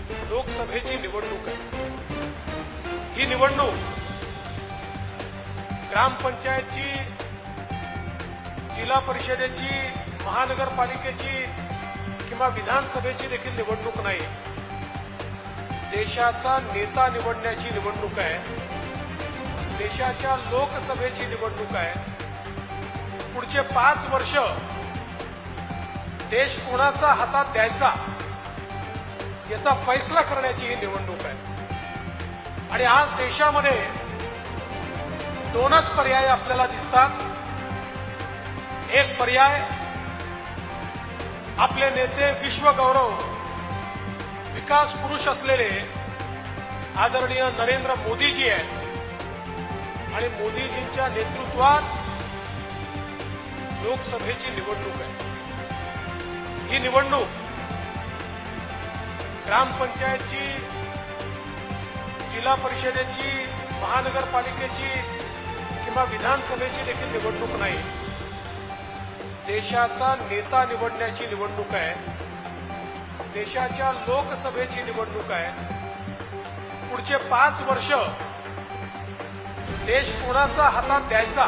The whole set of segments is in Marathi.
लोकसभेची निवडणूक आहे। ही निवडणूक ग्रामपंचायतची, जिल्हा परिषदेची, महानगरपालिकेची किंवा विधानसभेची देखील निवडणूक नाही। देशाचा नेता निवडण्याची निवडणूक आहे। देशाच्या लोकसभेची निवडणूक आहे। पुढचे 5 वर्ष देश कोणाचा हातात द्यायचा याचा फैसला करण्याची ही निवडणूक आहे। आणि आज देशामध्ये 2च पर्याय आपल्याला दिसतात। एक पर्याय आपले नेते, विश्वगौरव, विकास पुरुष असलेले आदरणीय नरेंद्र मोदीजी आहेत आणि मोदीजींच्या नेतृत्वात लोकसभेची निवडणूक आहे। ही निवडणूक ग्रामपंचायतची, जिल्हा परिषदेची, महानगरपालिकेची किंवा विधानसभेची देखील निवडणूक नाही। देशाचा नेता निवडण्याची निवडणूक आहे। देशाच्या लोकसभेची निवडणूक आहे। पुढचे 5 वर्ष देश कोणाचा हातात द्यायचा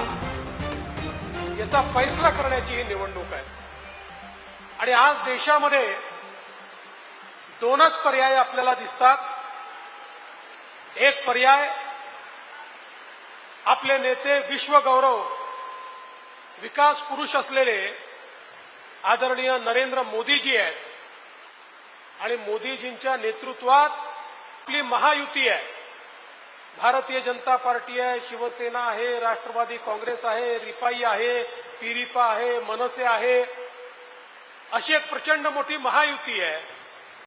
याचा फैसला करण्याची ही निवडणूक आहे। आणि आज देशामध्ये 2च पर्याय आपल्याला दिसतात। एक पर्याय आपले नेते, विश्वगौरव, विकास पुरुष असलेले आदरणीय नरेंद्र मोदीजी आहेत आणि मोदीजींच्या नेतृत्वात आपली महायुती आहे। भारतीय जनता पार्टी आहे, शिवसेना आहे, राष्ट्रवादी काँग्रेस आहे, रिपाई आहे, पिरिपा आहे, मनसे आहे, अशी एक प्रचंड मोठी महायुती आहे।